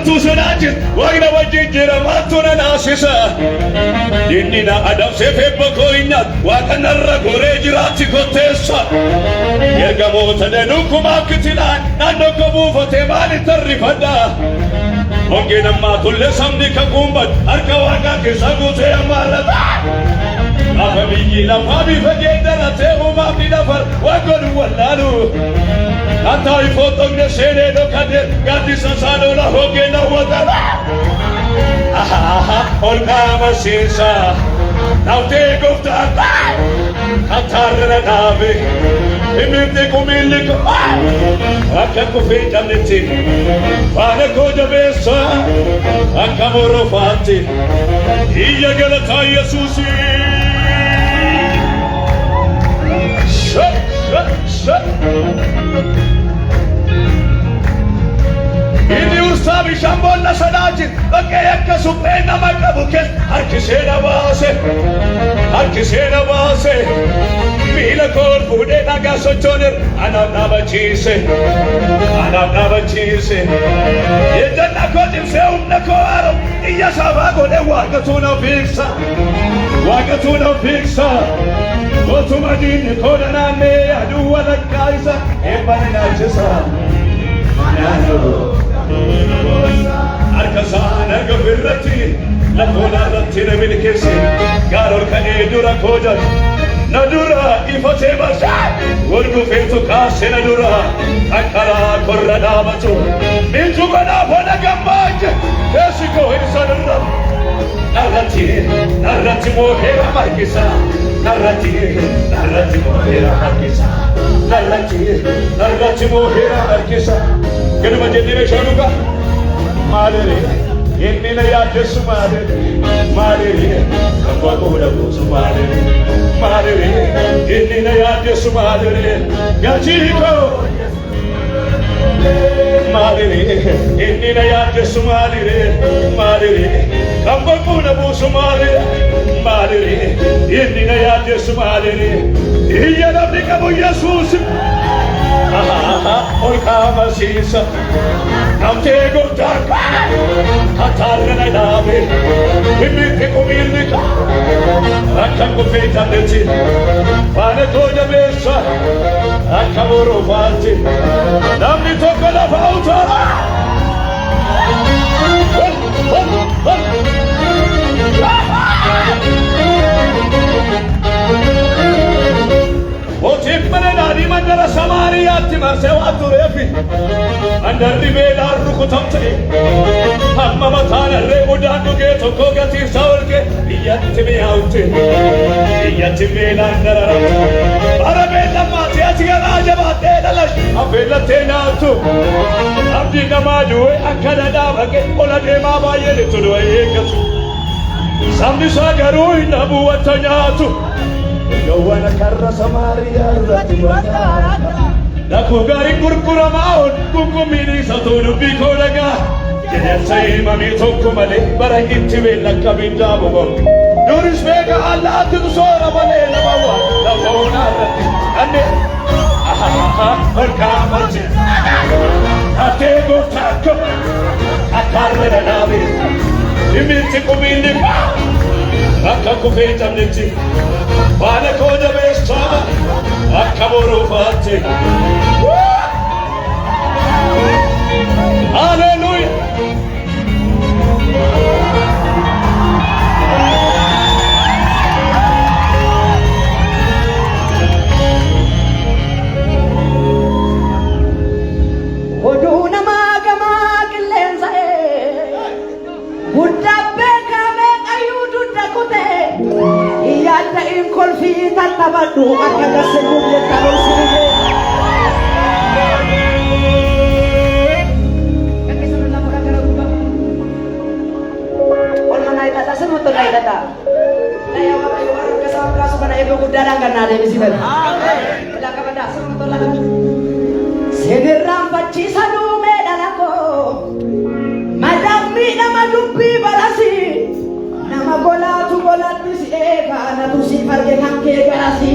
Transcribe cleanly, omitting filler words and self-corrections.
Namtu sodaachis waaqna wajjin jira maatuna naasisa. Dinnina adamsee bokkoo hinyaat waaqanarra goree jiraatti kotteessa. Ergamoota danuu kumaaf kitilaan naannoo koo buufatee maalitti arrifadha. Hongeen ammaa tullee sabni kan kumbad harka waaqaa keessa guutee ammaarrata. Gaafa biyyi lafaa bifa geeddaratee uumaaf ni dafar waaqoon wallaalu. Antaa ifootogne seenee dhokatee gaaddisa saalola hongeen hawwatala. Ol qaama seensaa naftee gooftaan kantaarra dhaabe himilti kumilli koo akka kufee cabnetti faana koo jabeessa akka morofaatti iyya galataa Yesuusii. Inni ursaa bishaan boolla sodaachis bakkee akka suphee nama qabu keessa harkisee na baase. Miila koo fuudhee dhagaa sochooneer anaaf dhaabachiise. Ejjanna koo cimsee humna koo haaro iyya sabaa godhee waaqatu na fiigsa. Otuma diinni koo danaannee aduu walakkaa isa eebbani naachisa. Harka isaan arga ofirratti lafoon irratti na milkeesse gaarol ka'ee dura koo jala na dura ifatee barsaa walgufeetu kaase na dura akkaraa korra dhaabatu miitu godhaaf ona gammaache keessi koo isa dura narratti mooheera markisa narratti mooheera markisa narratti mooheera markisa gaduma jennee shaanuka maalere inni na yaaddeessu maalere abbaa kooda goosu maalere inni na yaaddeessu maalere gatii koo maalere inni na yaaddeessu maalere abbaa kooda buusu maalere inni na yaaddeessu maalere iyya namni qabu Yesuus. Ol qaama seensaa namtee gooftaan kantaarra na dhaabe himilti kumilli akka kufee cabnetti faana koo jabeessa akka morofaatti namni tokko lafa utaalaa. Otiin mana daadhii mandara Samaariyaatti marsee waan tureefi mandarri beelaan rukutamte hamma mataan harree mudaan dhugee tokko gatiirsaa olkee biyyatti beelaan dararamte bara beellammaatee ati garaa jabaatee dhalash affeellattee naattu abdii namaa du'e akka dhadhaa baqee ola deemaa baay'ee itti du'e eeggatu sabni isaa garuu hin dhabu wanta nyaatu. Gawwana karra Samaariyaa irratti wanta Dakuu gaarii gurguramaa ol gungumiin isa ta'u dubbii koo dhagaa jedhansa himamee tokko malee bara itti beellakkabiin jaabubo duris beeka allaattitu soora malee nama waan lafa onaa irratti kanneen ol qaamatti hattee gooftaan koo akkaarra dhadhaabe himilti kumiilli akka kufee cabnetti faana koo jabeessaa akka morofaatti. Hallelujah. Oduu namaa gamaa qilleensa'ee guddaa beekamee qayyuu dudda kutee yaadda in kolfii tattaabadhu akka gasse guddaa taroosiree. Olma naik atas semua tuh naik atas. Naya orang kesal kasu mana ibu gudang kan ada di sini. Udah kepada semua tuh lagi. Segeram paci sadu medan aku. Madami nama dupi balasi. Nama bola tu bola tu si eka, na tu si parke kangke garasi.